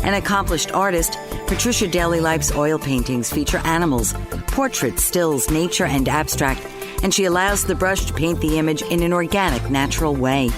An accomplished artist, Patricia Daly-Lipe's oil paintings feature animals, portraits, stills, nature, and abstract, and she allows the brush to paint the image in an organic, natural way.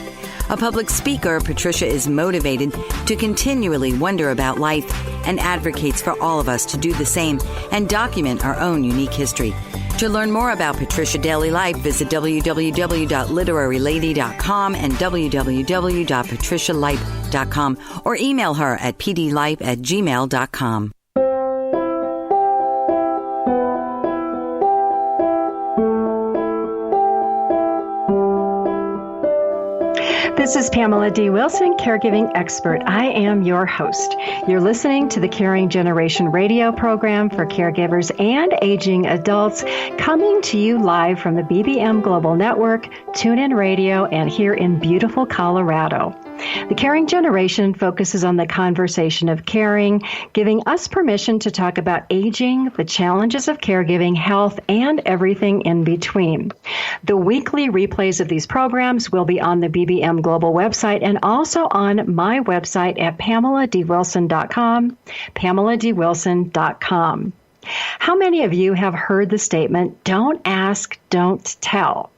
A public speaker, Patricia is motivated to continually wonder about life and advocates for all of us to do the same and document our own unique history. To learn more about Patricia Daly-Lipe, visit www.literarylady.com and www.patricialipe.com or email her at pdlipe@gmail.com. This is Pamela D. Wilson, caregiving expert. I am your host. You're listening to the Caring Generation radio program for caregivers and aging adults, coming to you live from the BBM Global Network, TuneIn Radio, and here in beautiful Colorado. The Caring Generation focuses on the conversation of caring, giving us permission to talk about aging, the challenges of caregiving, health, and everything in between. The weekly replays of these programs will be on the BBM Global website and also on my website at PamelaDWilson.com, PamelaDWilson.com. How many of you have heard the statement, don't ask, don't tell?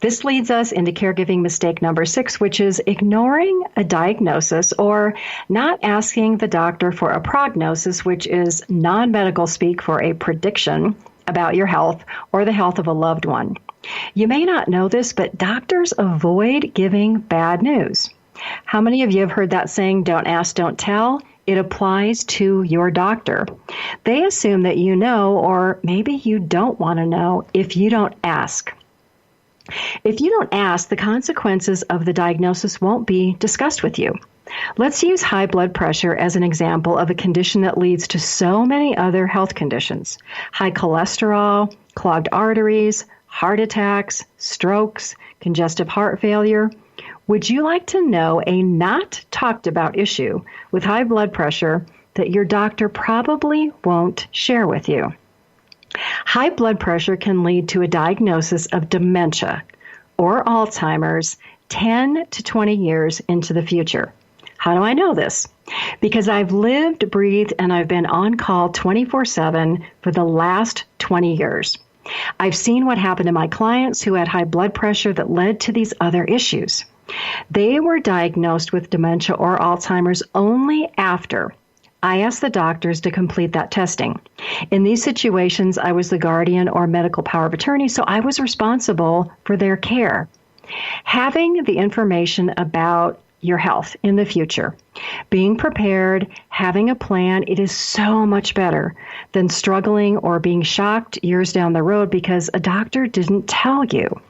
This leads us into caregiving mistake number 6, which is ignoring a diagnosis or not asking the doctor for a prognosis, which is non-medical speak for a prediction about your health or the health of a loved one. You may not know this, but doctors avoid giving bad news. How many of you have heard that saying, don't ask, don't tell? It applies to your doctor. They assume that you know, or maybe you don't want to know if you don't ask. If you don't ask, the consequences of the diagnosis won't be discussed with you. Let's use high blood pressure as an example of a condition that leads to so many other health conditions. High cholesterol, clogged arteries, heart attacks, strokes, congestive heart failure. Would you like to know a not talked about issue with high blood pressure that your doctor probably won't share with you? High blood pressure can lead to a diagnosis of dementia or Alzheimer's 10 to 20 years into the future. How do I know this? Because I've lived, breathed, and I've been on call 24/7 for the last 20 years. I've seen what happened to my clients who had high blood pressure that led to these other issues. They were diagnosed with dementia or Alzheimer's only after I asked the doctors to complete that testing. In these situations, I was the guardian or medical power of attorney, so I was responsible for their care. Having the information about your health in the future, being prepared, having a plan, it is so much better than struggling or being shocked years down the road because a doctor didn't tell you.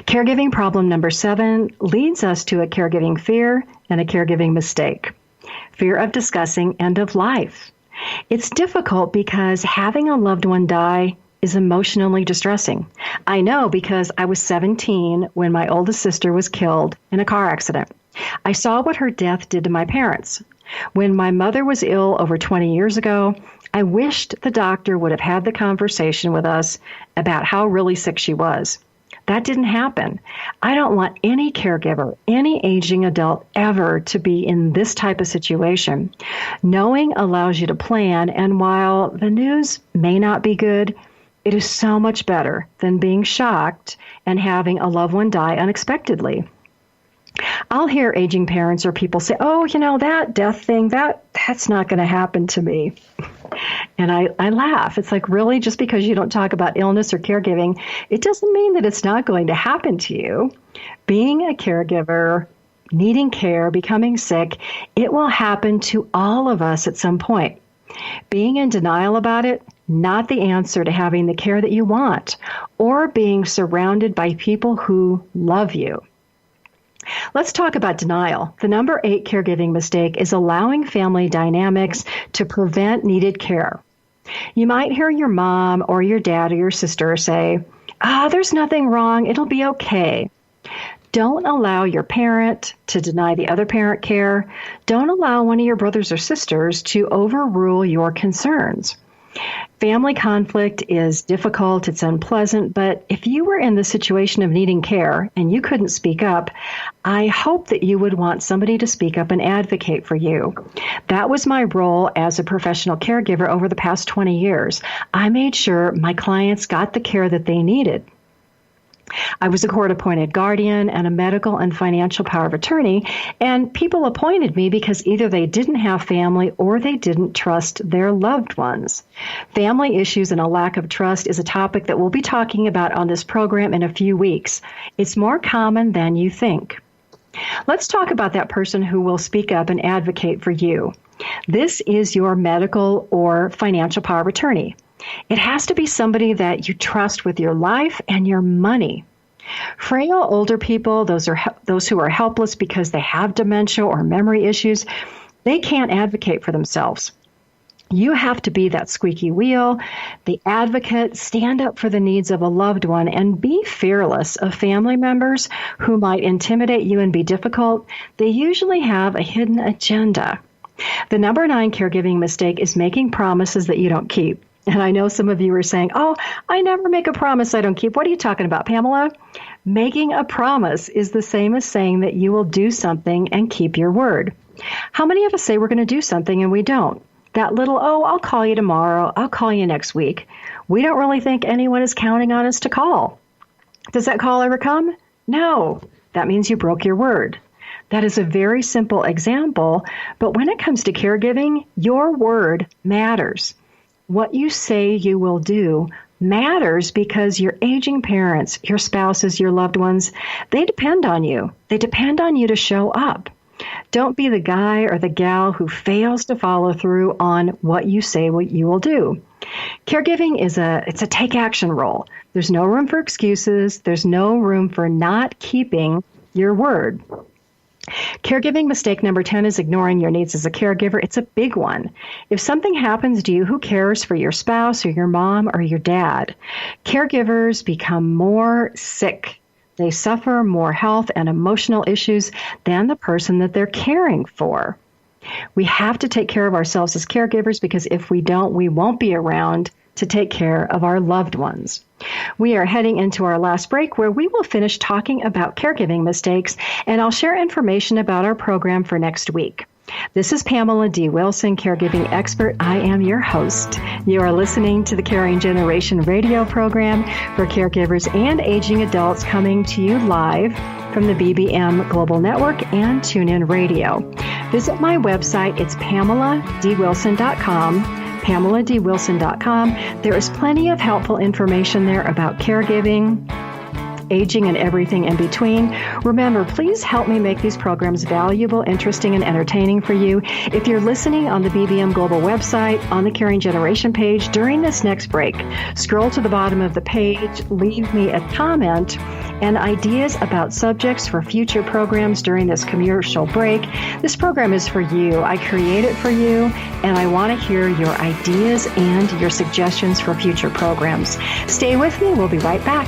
Caregiving problem number 7 leads us to a caregiving fear and a caregiving mistake. Fear of discussing end of life. It's difficult because having a loved one die is emotionally distressing. I know because I was 17 when my oldest sister was killed in a car accident. I saw what her death did to my parents. When my mother was ill over 20 years ago, I wished the doctor would have had the conversation with us about how really sick she was. That didn't happen. I don't want any caregiver, any aging adult ever to be in this type of situation. Knowing allows you to plan, and while the news may not be good, it is so much better than being shocked and having a loved one die unexpectedly. I'll hear aging parents or people say, oh, that death thing, that's not going to happen to me. And I laugh. It's like, really? Just because you don't talk about illness or caregiving, it doesn't mean that it's not going to happen to you. Being a caregiver, needing care, becoming sick, it will happen to all of us at some point. Being in denial about it, not the answer to having the care that you want, or being surrounded by people who love you. Let's talk about denial. The number 8 caregiving mistake is allowing family dynamics to prevent needed care. You might hear your mom or your dad or your sister say, there's nothing wrong, it'll be okay. Don't allow your parent to deny the other parent care. Don't allow one of your brothers or sisters to overrule your concerns. Family conflict is difficult, it's unpleasant, but if you were in the situation of needing care and you couldn't speak up, I hope that you would want somebody to speak up and advocate for you. That was my role as a professional caregiver over the past 20 years. I made sure my clients got the care that they needed. I was a court-appointed guardian and a medical and financial power of attorney, and people appointed me because either they didn't have family or they didn't trust their loved ones. Family issues and a lack of trust is a topic that we'll be talking about on this program in a few weeks. It's more common than you think. Let's talk about that person who will speak up and advocate for you. This is your medical or financial power of attorney. It has to be somebody that you trust with your life and your money. Frail older people, those who are helpless because they have dementia or memory issues, they can't advocate for themselves. You have to be that squeaky wheel, the advocate, stand up for the needs of a loved one, and be fearless of family members who might intimidate you and be difficult. They usually have a hidden agenda. The number 9 caregiving mistake is making promises that you don't keep. And I know some of you are saying, I never make a promise I don't keep. What are you talking about, Pamela? Making a promise is the same as saying that you will do something and keep your word. How many of us say we're going to do something and we don't? That little, I'll call you tomorrow, I'll call you next week. We don't really think anyone is counting on us to call. Does that call ever come? No. That means you broke your word. That is a very simple example, but when it comes to caregiving, your word matters. What you say you will do matters because your aging parents, your spouses, your loved ones, they depend on you. They depend on you to show up. Don't be the guy or the gal who fails to follow through on what you say what you will do. Caregiving it's a take action role. There's no room for excuses. There's no room for not keeping your word. Caregiving mistake number 10 is ignoring your needs as a caregiver. It's a big one. If something happens to you, who cares for your spouse or your mom or your dad? Caregivers become more sick. They suffer more health and emotional issues than the person that they're caring for. We have to take care of ourselves as caregivers because if we don't, we won't be around to take care of our loved ones. We are heading into our last break where we will finish talking about caregiving mistakes, and I'll share information about our program for next week. This is Pamela D. Wilson, caregiving expert. I am your host. You are listening to the Caring Generation radio program for caregivers and aging adults, coming to you live from the BBM Global Network and TuneIn Radio. Visit my website. It's PamelaDWilson.com. PamelaDWilson.com. There is plenty of helpful information there about caregiving, aging, and everything in between. Remember, please help me make these programs valuable, interesting, and entertaining for you. If you're listening on the BBM Global website, on the Caring Generation page, during this next break, scroll to the bottom of the page, leave me a comment and ideas about subjects for future programs during this commercial break. This program is for you. I create it for you, and I want to hear your ideas and your suggestions for future programs. Stay with me. We'll be right back.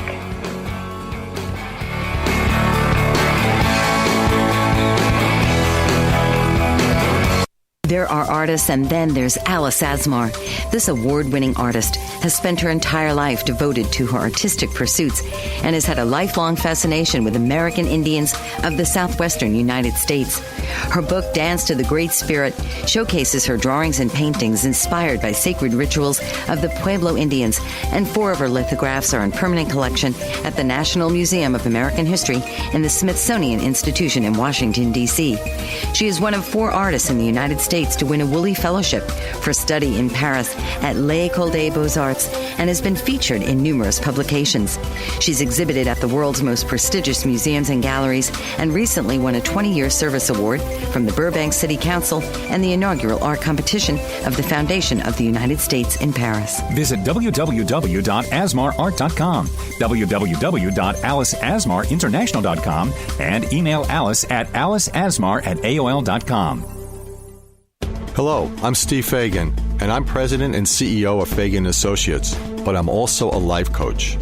There are artists, and then there's Alice Asmar. This award-winning artist has spent her entire life devoted to her artistic pursuits and has had a lifelong fascination with American Indians of the southwestern United States. Her book, Dance to the Great Spirit, showcases her drawings and paintings inspired by sacred rituals of the Pueblo Indians, and 4 of her lithographs are in permanent collection at the National Museum of American History in the Smithsonian Institution in Washington, D.C. She is one of 4 artists in the United States to win a Woolley Fellowship for study in Paris at l'École des Beaux-Arts and has been featured in numerous publications. She's exhibited at the world's most prestigious museums and galleries and recently won a 20-year service award from the Burbank City Council and the inaugural art competition of the Foundation of the United States in Paris. Visit www.asmarart.com, www.aliceasmarinternational.com, and email Alice at aliceasmar@aol.com. Hello, I'm Steve Fagan, and I'm president and CEO of Fagan Associates, but I'm also a life coach.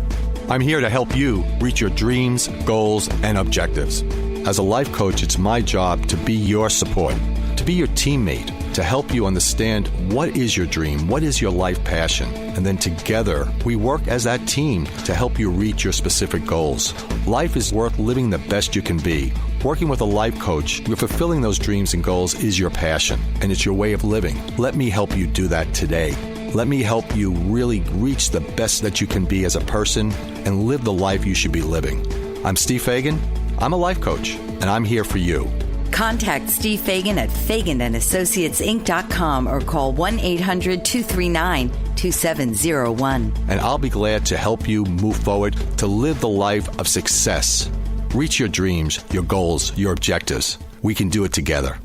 I'm here to help you reach your dreams, goals, and objectives. As a life coach, it's my job to be your support, to be your teammate, to help you understand what is your dream, what is your life passion, and then together we work as that team to help you reach your specific goals. Life is worth living the best you can be. Working with a life coach, you're fulfilling those dreams and goals is your passion, and it's your way of living. Let me help you do that today. Let me help you really reach the best that you can be as a person and live the life you should be living. I'm Steve Fagan. I'm a life coach, and I'm here for you. Contact Steve Fagan at FaganandAssociatesInc.com or call 1-800-239-2701. And I'll be glad to help you move forward to live the life of success. Reach your dreams, your goals, your objectives. We can do it together.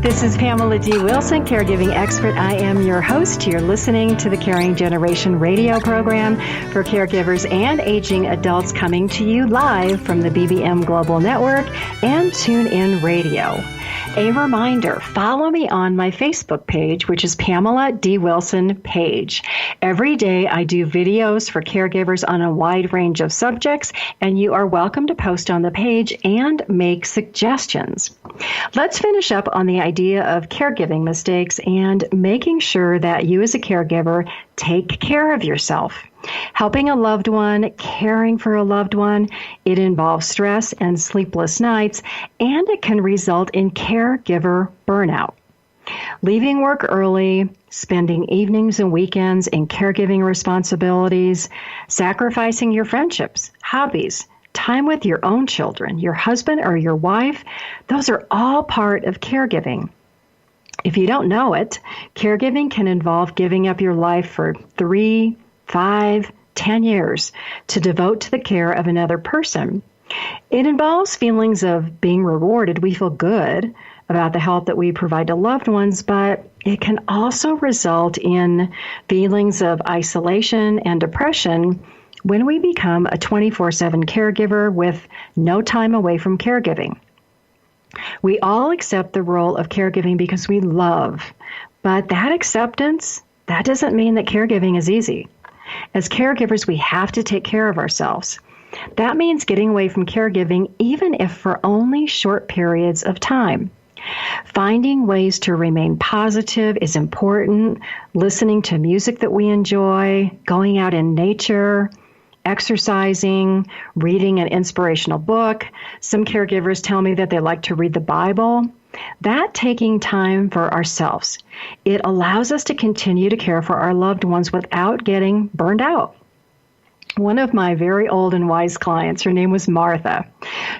This is Pamela D. Wilson, caregiving expert. I am your host. You're listening to the Caring Generation radio program for caregivers and aging adults, coming to you live from the BBM Global Network and TuneIn Radio. A reminder, follow me on my Facebook page, which is Pamela D. Wilson Page. Every day I do videos for caregivers on a wide range of subjects, and you are welcome to post on the page and make suggestions. Let's finish up on the idea of caregiving mistakes and making sure that you as a caregiver take care of yourself. Helping a loved one, caring for a loved one, it involves stress and sleepless nights, and it can result in caregiver burnout. Leaving work early, spending evenings and weekends in caregiving responsibilities, sacrificing your friendships, hobbies, time with your own children, your husband or your wife, those are all part of caregiving. If you don't know it, caregiving can involve giving up your life for 3, 5, 10 years to devote to the care of another person. It involves feelings of being rewarded. We feel good about the help that we provide to loved ones, but it can also result in feelings of isolation and depression when we become a 24/7 caregiver with no time away from caregiving. We all accept the role of caregiving because we love, but that acceptance, that doesn't mean that caregiving is easy. As caregivers, we have to take care of ourselves. That means getting away from caregiving, even if for only short periods of time. Finding ways to remain positive is important. Listening to music that we enjoy, going out in nature, exercising, reading an inspirational book. Some caregivers tell me that they like to read the Bible. That taking time for ourselves, it allows us to continue to care for our loved ones without getting burned out. One of my very old and wise clients, her name was Martha.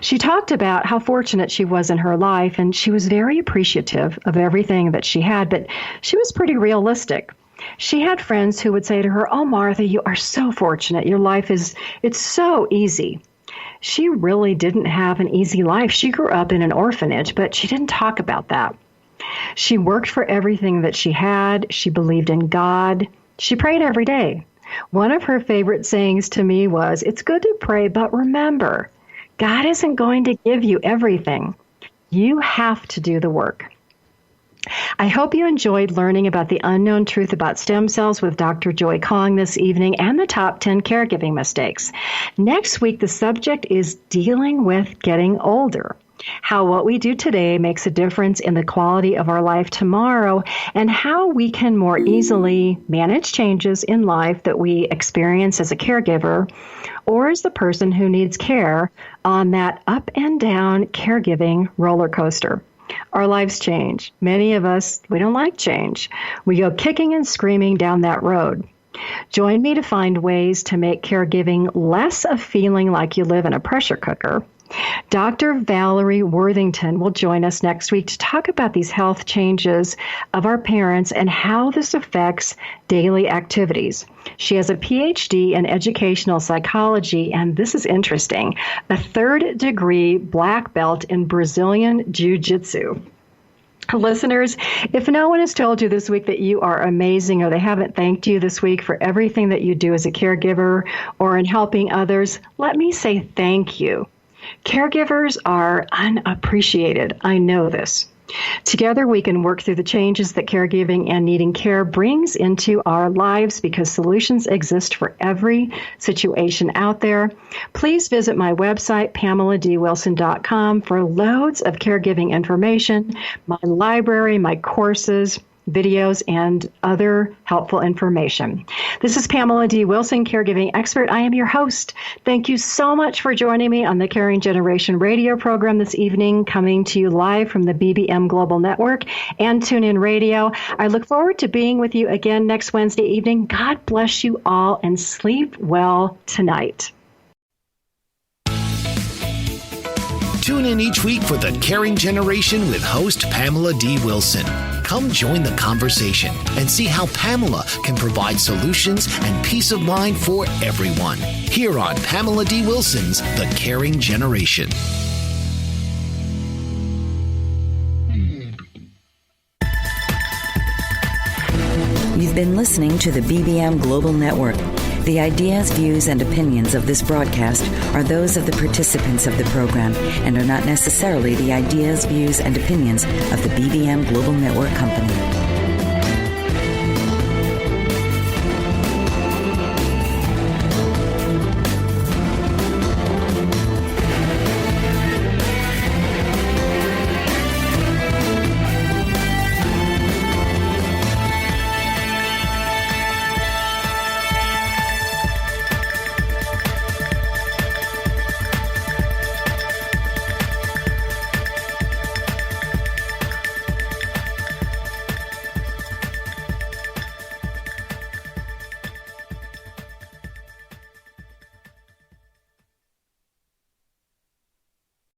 She talked about how fortunate she was in her life, and she was very appreciative of everything that she had, but she was pretty realistic. She had friends who would say to her, "Oh, Martha, you are so fortunate. Your life it's so easy." She really didn't have an easy life. She grew up in an orphanage, but she didn't talk about that. She worked for everything that she had. She believed in God. She prayed every day. One of her favorite sayings to me was, "It's good to pray, but remember, God isn't going to give you everything. You have to do the work." I hope you enjoyed learning about the unknown truth about stem cells with Dr. Joy Kong this evening and the top 10 caregiving mistakes. Next week, the subject is dealing with getting older. How what we do today makes a difference in the quality of our life tomorrow, and how we can more easily manage changes in life that we experience as a caregiver or as the person who needs care on that up and down caregiving roller coaster. Our lives change. Many of us, we don't like change. We go kicking and screaming down that road. Join me to find ways to make caregiving less a feeling like you live in a pressure cooker. Dr. Valerie Worthington will join us next week to talk about these health changes of our parents and how this affects daily activities. She has a PhD in educational psychology, and this is interesting, a third-degree black belt in Brazilian Jiu-Jitsu. Listeners, if no one has told you this week that you are amazing, or they haven't thanked you this week for everything that you do as a caregiver or in helping others, let me say thank you. Caregivers are unappreciated. I know this. Together, we can work through the changes that caregiving and needing care brings into our lives, because solutions exist for every situation out there. Please visit my website, PamelaDWilson.com, for loads of caregiving information, my library, my courses, videos, and other helpful information. This is Pamela D. Wilson, caregiving expert. I am your host. Thank you so much for joining me on the Caring Generation radio program this evening, coming to you live from the BBM Global Network and TuneIn Radio. I look forward to being with you again next Wednesday evening. God bless you all, and sleep well tonight. Tune in each week for the Caring Generation with host Pamela D. Wilson. Come join the conversation and see how Pamela can provide solutions and peace of mind for everyone. Here on Pamela D. Wilson's The Caring Generation. You've been listening to the BBM Global Network. The ideas, views, and opinions of this broadcast are those of the participants of the program and are not necessarily the ideas, views, and opinions of the BBM Global Network Company.